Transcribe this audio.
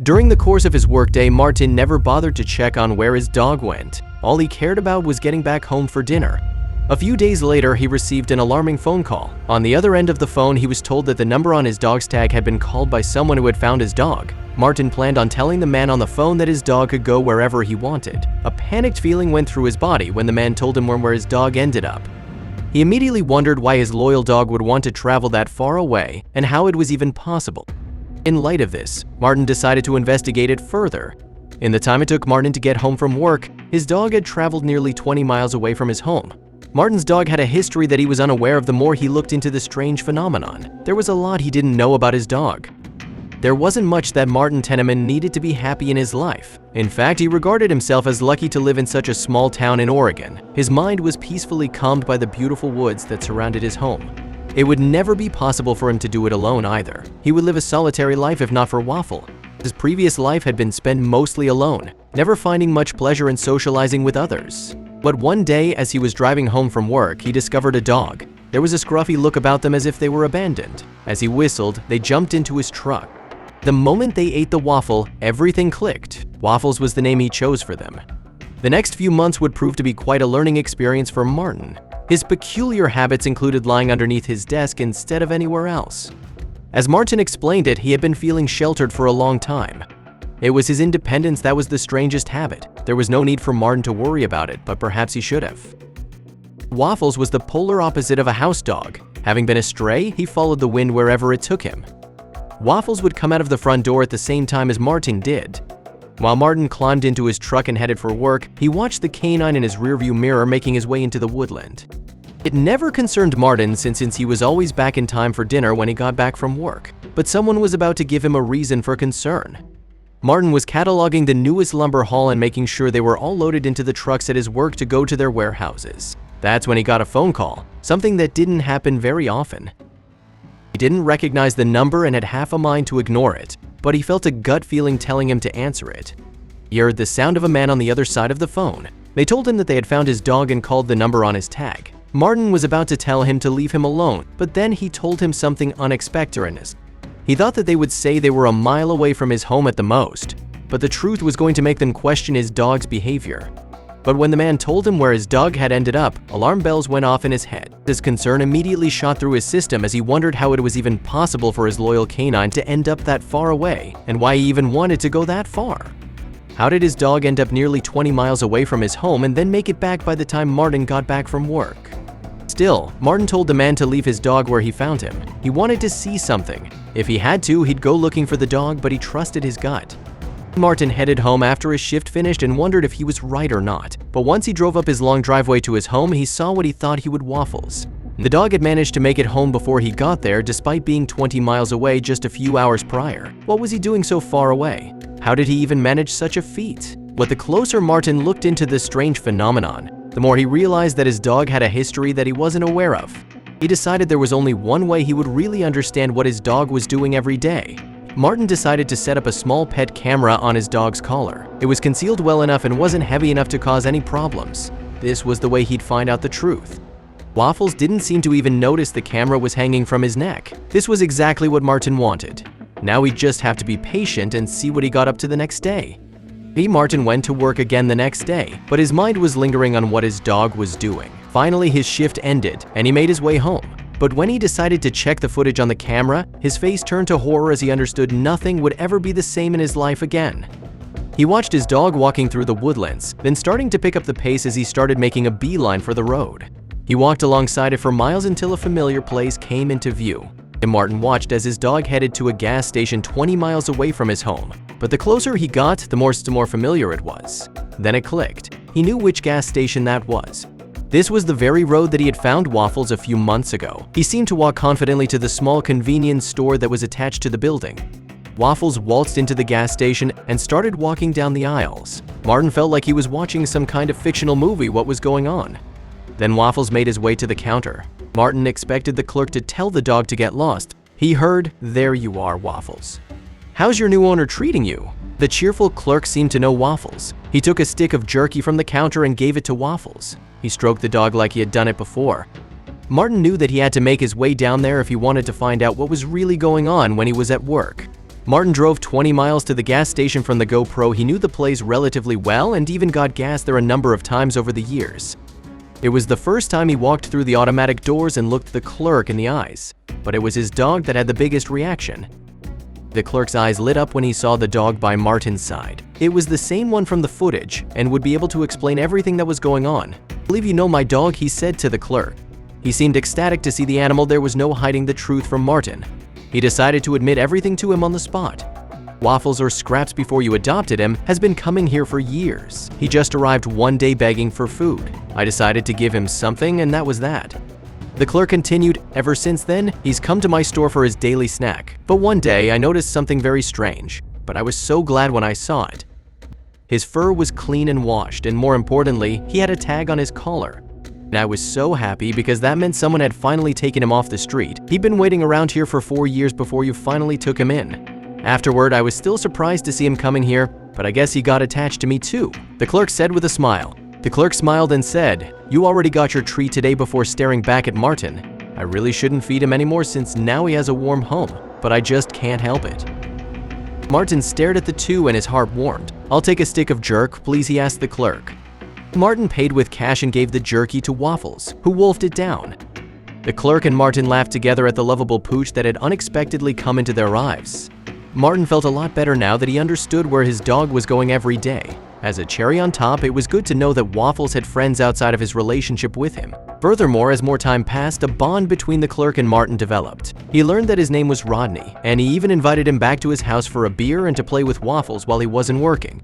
During the course of his workday, Martin never bothered to check on where his dog went. All he cared about was getting back home for dinner. A few days later, he received an alarming phone call. On the other end of the phone, he was told that the number on his dog's tag had been called by someone who had found his dog. Martin planned on telling the man on the phone that his dog could go wherever he wanted. A panicked feeling went through his body when the man told him where his dog ended up. He immediately wondered why his loyal dog would want to travel that far away and how it was even possible. In light of this, Martin decided to investigate it further. In the time it took Martin to get home from work, his dog had traveled nearly 20 miles away from his home. Martin's dog had a history that he was unaware of. The more he looked into the strange phenomenon, there was a lot he didn't know about his dog. There wasn't much that Martin Teneman needed to be happy in his life. In fact, he regarded himself as lucky to live in such a small town in Oregon. His mind was peacefully calmed by the beautiful woods that surrounded his home. It would never be possible for him to do it alone either. He would live a solitary life if not for Waffle. His previous life had been spent mostly alone, never finding much pleasure in socializing with others. But one day, as he was driving home from work, he discovered a dog. There was a scruffy look about them, as if they were abandoned. As he whistled, they jumped into his truck. The moment they ate the waffle, everything clicked. Waffles was the name he chose for them. The next few months would prove to be quite a learning experience for Martin. His peculiar habits included lying underneath his desk instead of anywhere else. As Martin explained it, he had been feeling sheltered for a long time. It was his independence that was the strangest habit. There was no need for Martin to worry about it, but perhaps he should have. Waffles was the polar opposite of a house dog. Having been a stray, he followed the wind wherever it took him. Waffles would come out of the front door at the same time as Martin did. While Martin climbed into his truck and headed for work, he watched the canine in his rearview mirror making his way into the woodland. It never concerned Martin since he was always back in time for dinner when he got back from work, but someone was about to give him a reason for concern. Martin was cataloging the newest lumber haul and making sure they were all loaded into the trucks at his work to go to their warehouses. That's when he got a phone call, something that didn't happen very often. He didn't recognize the number and had half a mind to ignore it, but he felt a gut feeling telling him to answer it. He heard the sound of a man on the other side of the phone. They told him that they had found his dog and called the number on his tag. Martin was about to tell him to leave him alone, but then he told him something unexpected. He thought that they would say they were a mile away from his home at the most, but the truth was going to make them question his dog's behavior. But when the man told him where his dog had ended up, alarm bells went off in his head. This concern immediately shot through his system as he wondered how it was even possible for his loyal canine to end up that far away, and why he even wanted to go that far. How did his dog end up nearly 20 miles away from his home and then make it back by the time Martin got back from work? Still, Martin told the man to leave his dog where he found him. He wanted to see something. If he had to, he'd go looking for the dog, but he trusted his gut. Martin headed home after his shift finished and wondered if he was right or not. But once he drove up his long driveway to his home, he saw what he thought he would Waffles. The dog had managed to make it home before he got there, despite being 20 miles away just a few hours prior. What was he doing so far away? How did he even manage such a feat? But the closer Martin looked into this strange phenomenon, the more he realized that his dog had a history that he wasn't aware of. He decided there was only one way he would really understand what his dog was doing every day. Martin decided to set up a small pet camera on his dog's collar. It was concealed well enough and wasn't heavy enough to cause any problems. This was the way he'd find out the truth. Waffles didn't seem to even notice the camera was hanging from his neck. This was exactly what Martin wanted. Now he'd just have to be patient and see what he got up to the next day. Martin went to work again the next day, but his mind was lingering on what his dog was doing. Finally, his shift ended, and he made his way home. But when he decided to check the footage on the camera, his face turned to horror as he understood nothing would ever be the same in his life again. He watched his dog walking through the woodlands, then starting to pick up the pace as he started making a beeline for the road. He walked alongside it for miles until a familiar place came into view. Martin watched as his dog headed to a gas station 20 miles away from his home. But the closer he got, the more familiar it was. Then it clicked. He knew which gas station that was. This was the very road that he had found Waffles a few months ago. He seemed to walk confidently to the small convenience store that was attached to the building. Waffles waltzed into the gas station and started walking down the aisles. Martin felt like he was watching some kind of fictional movie. What was going on? Then Waffles made his way to the counter. Martin expected the clerk to tell the dog to get lost. He heard, "There you are, Waffles. How's your new owner treating you?" The cheerful clerk seemed to know Waffles. He took a stick of jerky from the counter and gave it to Waffles. He stroked the dog like he had done it before. Martin knew that he had to make his way down there if he wanted to find out what was really going on when he was at work. Martin drove 20 miles to the gas station from the GoPro. He knew the place relatively well and even got gas there a number of times over the years. It was the first time he walked through the automatic doors and looked the clerk in the eyes, but it was his dog that had the biggest reaction. The clerk's eyes lit up when he saw the dog by Martin's side. It was the same one from the footage and would be able to explain everything that was going on. "I believe you know my dog," he said to the clerk. He seemed ecstatic to see the animal. There was no hiding the truth from Martin. He decided to admit everything to him on the spot. Waffles, or Scraps before you adopted him, has been coming here for years. He just arrived one day begging for food. I decided to give him something, and that was that. The clerk continued, "Ever since then, he's come to my store for his daily snack. But one day, I noticed something very strange, but I was so glad when I saw it. His fur was clean and washed, and more importantly, he had a tag on his collar. And I was so happy because that meant someone had finally taken him off the street. He'd been waiting around here for 4 years before you finally took him in. Afterward, I was still surprised to see him coming here, but I guess he got attached to me too," the clerk said with a smile. The clerk smiled and said, "You already got your treat today," before staring back at Martin. "I really shouldn't feed him anymore since now he has a warm home, but I just can't help it." Martin stared at the two and his heart warmed. "I'll take a stick of jerk, please," he asked the clerk. Martin paid with cash and gave the jerky to Waffles, who wolfed it down. The clerk and Martin laughed together at the lovable pooch that had unexpectedly come into their lives. Martin felt a lot better now that he understood where his dog was going every day. As a cherry on top, it was good to know that Waffles had friends outside of his relationship with him. Furthermore, as more time passed, a bond between the clerk and Martin developed. He learned that his name was Rodney, and he even invited him back to his house for a beer and to play with Waffles while he wasn't working.